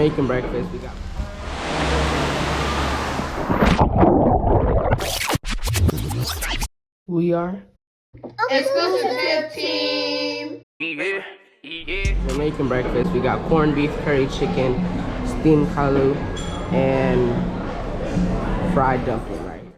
Making breakfast. We are Exclusive team. we're making breakfast. We got corned beef, curry chicken, steamed kalu, and fried dumpling right here.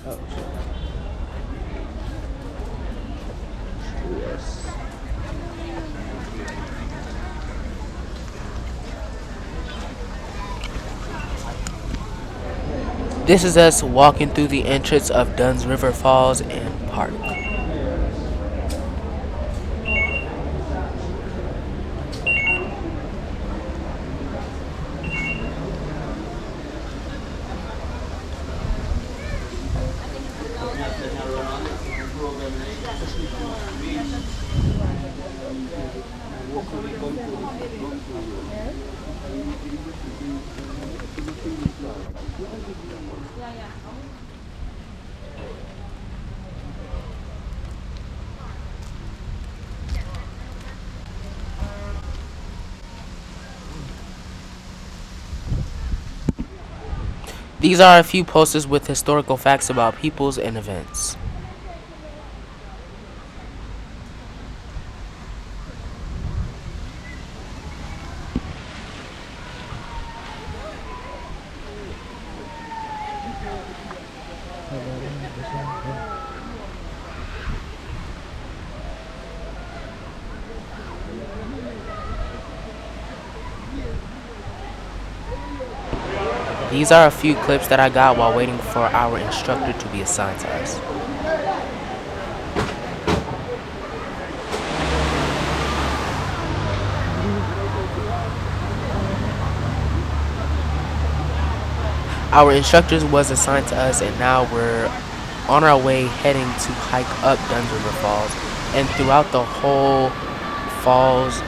Oh, shit. Yes. This is us walking through the entrance of Dunn's River Falls and Park. These are a few posters with historical facts about peoples and events. These are a few clips that I got while waiting for our instructor to be assigned to us. Our instructor was assigned to us, and now we're on our way heading to hike up Dunn's River Falls. And throughout the whole falls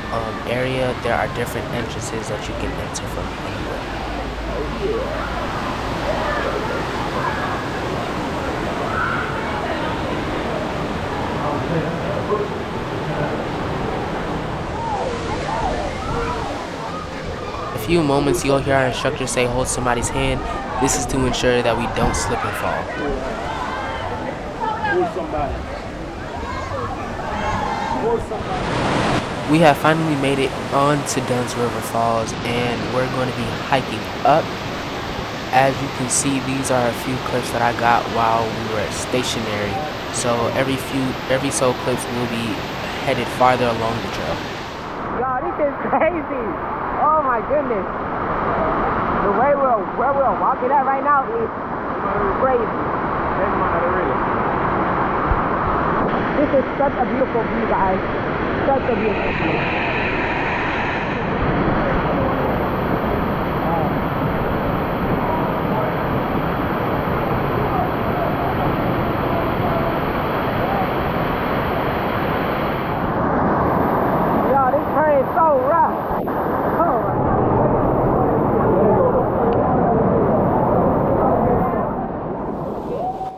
area, there are different entrances that you can enter from anywhere. A few moments you'll hear our instructor say hold somebody's hand. This is to ensure that we don't slip and fall. We have finally made it onto Dunn's River Falls, and we're going to be hiking up. As you can see, these are a few clips that I got while we were stationary. So every so clips we'll be headed farther along the trail. Y'all, this is crazy. Oh my goodness. The way we're walking at right now is crazy. This is such a beautiful view, guys. Such a beautiful view.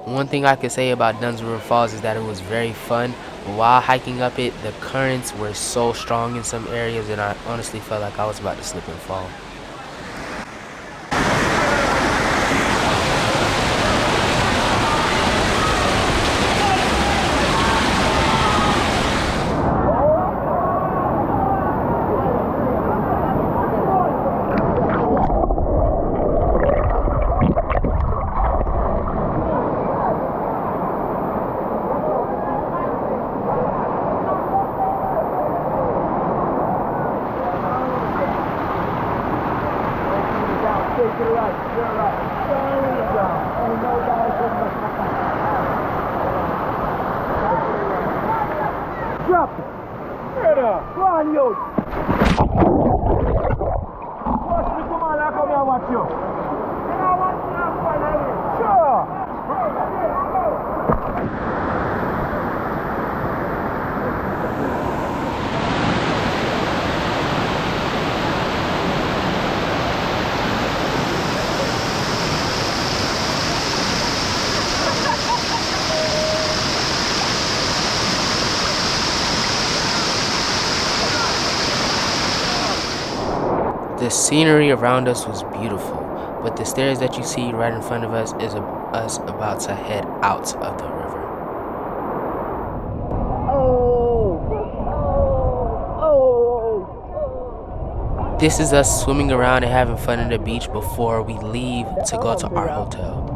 One thing I could say about Dunn's River Falls is that it was very fun. While hiking up it, the currents were so strong in some areas, and I honestly felt like I was about to slip and fall. scenery around us was beautiful, but the stairs that you see right in front of us is us about to head out of the river. This is us swimming around and having fun on the beach before we leave to go to our hotel.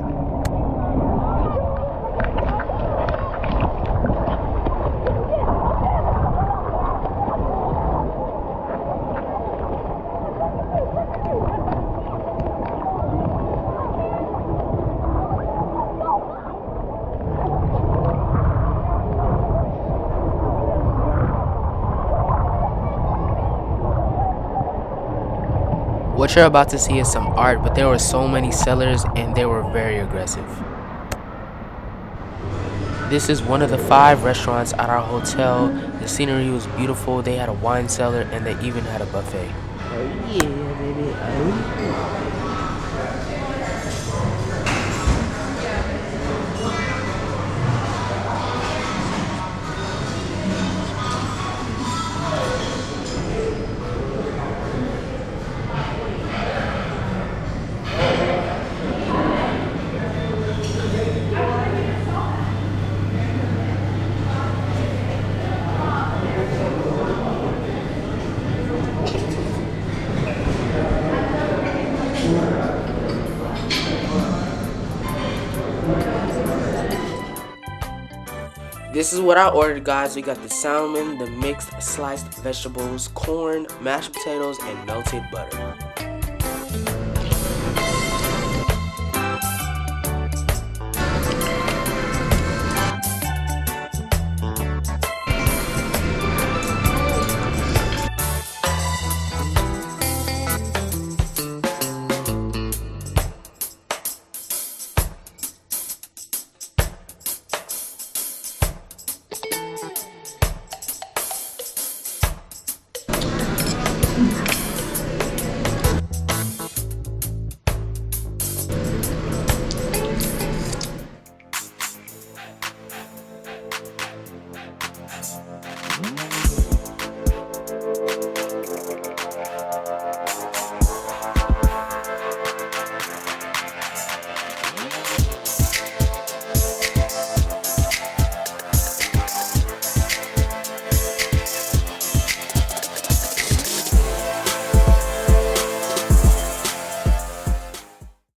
What you're about to see is some art, but there were so many sellers and they were very aggressive. This is one of the 5 restaurants at our hotel. The scenery was beautiful. They had a wine cellar and they even had a buffet. Oh yeah, baby. This is what I ordered, guys. We got the salmon, the mixed sliced vegetables, corn, mashed potatoes, and melted butter.